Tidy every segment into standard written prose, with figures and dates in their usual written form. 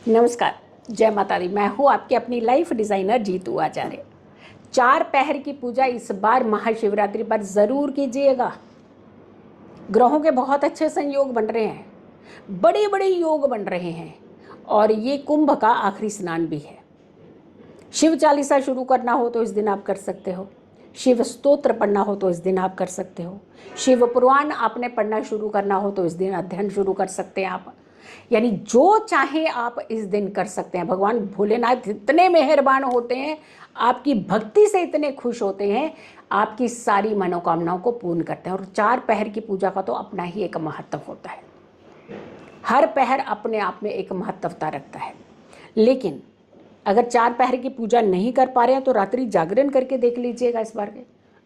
नमस्कार, जय माता दी। मैं हूँ आपकी अपनी लाइफ डिज़ाइनर जीतू आचार्य। 4 पहर की पूजा इस बार महाशिवरात्रि पर ज़रूर कीजिएगा। ग्रहों के बहुत अच्छे संयोग बन रहे हैं, बड़े बड़े योग बन रहे हैं और ये कुंभ का आखिरी स्नान भी है। शिव चालीसा शुरू करना हो तो इस दिन आप कर सकते हो, शिव स्तोत्र पढ़ना हो तो इस दिन आप कर सकते हो, शिव पुराण आपने पढ़ना शुरू करना हो तो इस दिन अध्ययन शुरू कर सकते हैं आप। यानी जो चाहे आप इस दिन कर सकते हैं। भगवान भोलेनाथ इतने मेहरबान होते हैं, आपकी भक्ति से इतने खुश होते हैं, आपकी सारी मनोकामनाओं को पूर्ण करते हैं। और 4 पहर की पूजा का तो अपना ही एक महत्व होता है। हर पहर अपने आप में एक महत्वता रखता है। लेकिन अगर 4 पहर की पूजा नहीं कर पा रहे हैं तो रात्रि जागरण करके देख लीजिएगा इस बार के।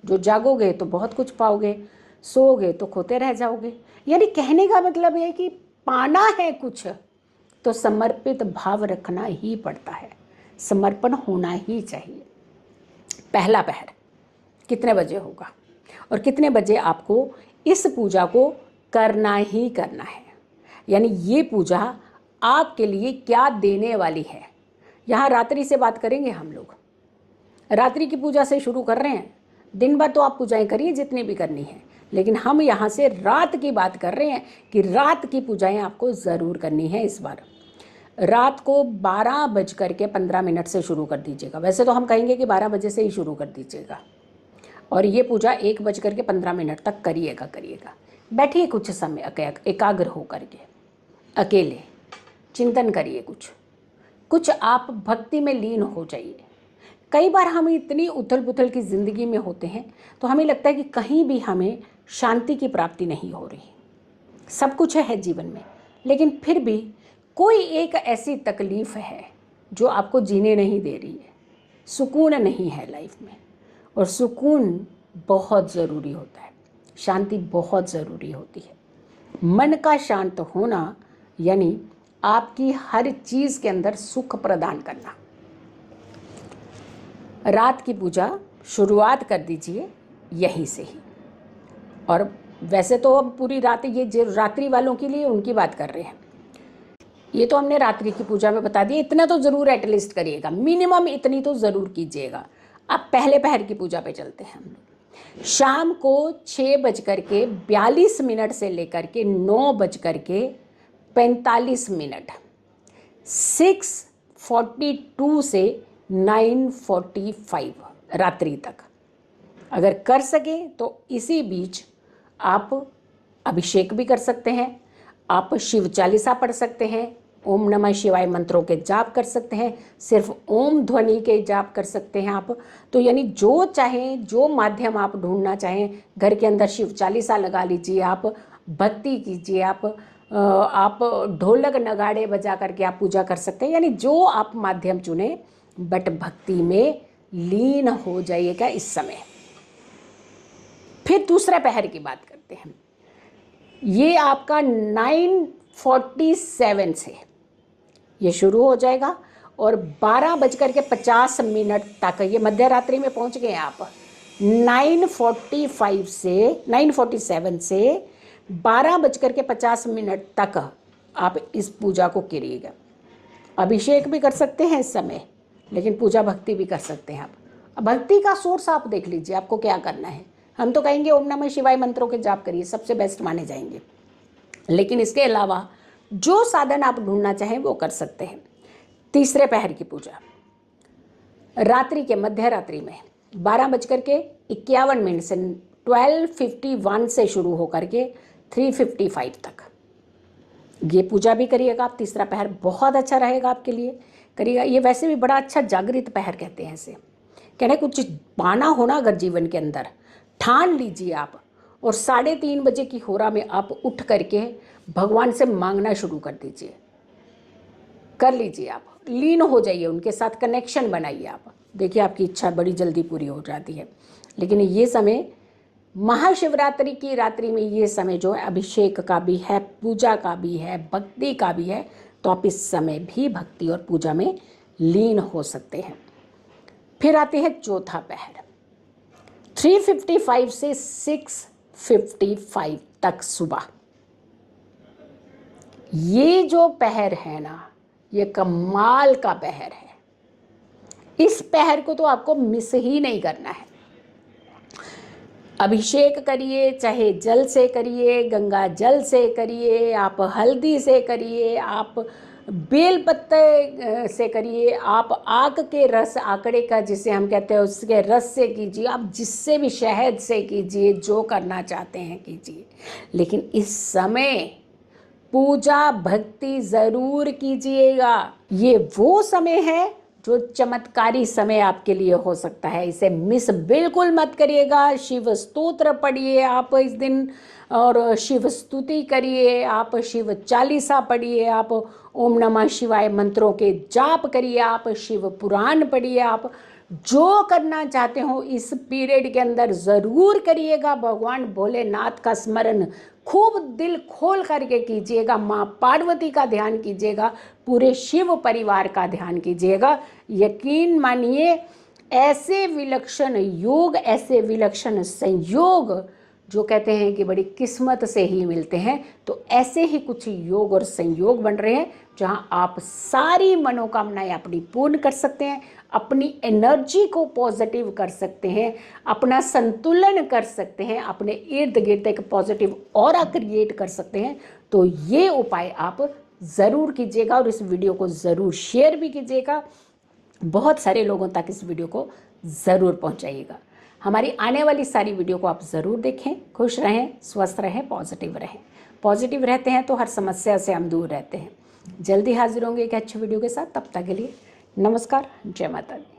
जो जागोगे तो बहुत कुछ पाओगे, सोओगे तो खोते रह जाओगे। यानी कहने का मतलब है कि पाना है कुछ तो समर्पित भाव रखना ही पड़ता है, समर्पण होना ही चाहिए। पहला पहर कितने बजे होगा और कितने बजे आपको इस पूजा को करना ही करना है। यानी ये पूजा आपके लिए क्या देने वाली है। यहाँ रात्रि से बात करेंगे हम लोग। रात्रि की पूजा से शुरू कर रहे हैं। दिन भर तो आप पूजाएं करिए जितनी भी करनी है, लेकिन हम यहाँ से रात की बात कर रहे हैं कि रात की पूजाएं आपको ज़रूर करनी है इस बार। रात को 12:15 से शुरू कर दीजिएगा। वैसे तो हम कहेंगे कि 12 बजे से ही शुरू कर दीजिएगा और ये पूजा 1:15 तक करिएगा। बैठिए कुछ समय एकाग्र हो करके, अकेले चिंतन करिए, कुछ आप भक्ति में लीन हो जाइए। कई बार हम इतनी उथल पुथल की ज़िंदगी में होते हैं तो हमें लगता है कि कहीं भी हमें शांति की प्राप्ति नहीं हो रही। सब कुछ है जीवन में, लेकिन फिर भी कोई एक ऐसी तकलीफ़ है जो आपको जीने नहीं दे रही है, सुकून नहीं है लाइफ में। और सुकून बहुत ज़रूरी होता है, शांति बहुत ज़रूरी होती है। मन का शांत होना यानी आपकी हर चीज़ के अंदर सुख प्रदान करना। रात की पूजा शुरुआत कर दीजिए यहीं से ही। और वैसे तो अब पूरी रात ये जो रात्रि वालों के लिए उनकी बात कर रहे हैं, ये तो हमने रात्रि की पूजा में बता दिया। इतना तो ज़रूर एटलीस्ट करिएगा, मिनिमम इतनी तो ज़रूर कीजिएगा। अब पहले पहर की पूजा पे चलते हैं हम लोग। शाम को 6:42 से लेकर के 9:45, 6:42 से 9:45 रात्रि तक अगर कर सके तो इसी बीच आप अभिषेक भी कर सकते हैं, आप शिव चालीसा पढ़ सकते हैं, ओम नमः शिवाय मंत्रों के जाप कर सकते हैं, सिर्फ ओम ध्वनि के जाप कर सकते हैं आप। तो यानी जो चाहें, जो माध्यम आप ढूंढना चाहें, घर के अंदर शिव चालीसा लगा लीजिए, आप भक्ति कीजिए, आप ढोलक नगाड़े बजा करके आप पूजा कर सकते हैं। यानी जो आप माध्यम चुने, बट भक्ति में लीन हो जाइएगा इस समय। फिर दूसरे पहर की बात करते हैं। ये आपका 9:47 से ये शुरू हो जाएगा और 12:50 तक, ये मध्य रात्रि में पहुंच गए आप। 9:47 से 12:50 तक आप इस पूजा को करिएगा। अभिषेक भी कर सकते हैं इस समय, लेकिन पूजा भक्ति भी कर सकते हैं आप। भक्ति का सोर्स आप देख लीजिए आपको क्या करना है। हम तो कहेंगे ओम नमः शिवाय मंत्रों के जाप करिए, सबसे बेस्ट माने जाएंगे। लेकिन इसके अलावा जो साधन आप ढूंढना चाहें वो कर सकते हैं। तीसरे पहर की पूजा रात्रि के मध्य रात्रि में 12:51 से 12:51 से शुरू होकर के 3:55 तक ये पूजा भी करिएगा आप। तीसरा पहर बहुत अच्छा रहेगा आपके लिए, करिएगा। ये वैसे भी बड़ा अच्छा जागृत पहर कहते हैं इसे। कहने कुछ पाना होना अगर जीवन के अंदर, ठान लीजिए आप और 3:30 बजे की होरा में आप उठ करके भगवान से मांगना शुरू कर दीजिए, कर लीजिए। आप लीन हो जाइए, उनके साथ कनेक्शन बनाइए आप। देखिए आपकी इच्छा बड़ी जल्दी पूरी हो जाती है। लेकिन ये समय महाशिवरात्रि की रात्रि में, ये समय जो है अभिषेक का भी है, पूजा का भी है, भक्ति का भी है। तो आप इस समय भी भक्ति और पूजा में लीन हो सकते हैं। फिर आते हैं चौथा पहर 3:55 से 6:55 तक सुबह। ये जो पहर है ना, ये कमाल का पहर है। इस पहर को तो आपको मिस ही नहीं करना है। अभिषेक करिए, चाहे जल से करिए, गंगा जल से करिए, आप हल्दी से करिए, आप बेल पत्ते से करिए, आप आक के रस, आकड़े का जिसे हम कहते हैं उसके रस से कीजिए, आप जिससे भी, शहद से कीजिए, जो करना चाहते हैं कीजिए। लेकिन इस समय पूजा भक्ति ज़रूर कीजिएगा। ये वो समय है जो चमत्कारी समय आपके लिए हो सकता है, इसे मिस बिल्कुल मत करिएगा। शिव स्तोत्र पढ़िए आप इस दिन, और शिव स्तुति करिए, आप शिव चालीसा पढ़िए, आप ओम नमः शिवाय मंत्रों के जाप करिए, आप शिव पुराण पढ़िए, आप जो करना चाहते हो इस पीरियड के अंदर ज़रूर करिएगा। भगवान भोलेनाथ का स्मरण खूब दिल खोल करके कीजिएगा, माँ पार्वती का ध्यान कीजिएगा, पूरे शिव परिवार का ध्यान कीजिएगा। यकीन मानिए, ऐसे विलक्षण योग, ऐसे विलक्षण संयोग जो कहते हैं कि बड़ी किस्मत से ही मिलते हैं, तो ऐसे ही कुछ योग और संयोग बन रहे हैं जहां आप सारी मनोकामनाएं अपनी पूर्ण कर सकते हैं, अपनी एनर्जी को पॉजिटिव कर सकते हैं, अपना संतुलन कर सकते हैं, अपने इर्द गिर्द एक पॉजिटिव ऑरा क्रिएट कर सकते हैं। तो ये उपाय आप ज़रूर कीजिएगा और इस वीडियो को ज़रूर शेयर भी कीजिएगा। बहुत सारे लोगों तक इस वीडियो को ज़रूर पहुंचाइएगा। हमारी आने वाली सारी वीडियो को आप ज़रूर देखें। खुश रहें, स्वस्थ रहें, पॉजिटिव रहें। पॉजिटिव रहते हैं तो हर समस्या से हम दूर रहते हैं। जल्दी हाजिर होंगे एक अच्छे वीडियो के साथ। तब तक के लिए नमस्कार, जय माता दी।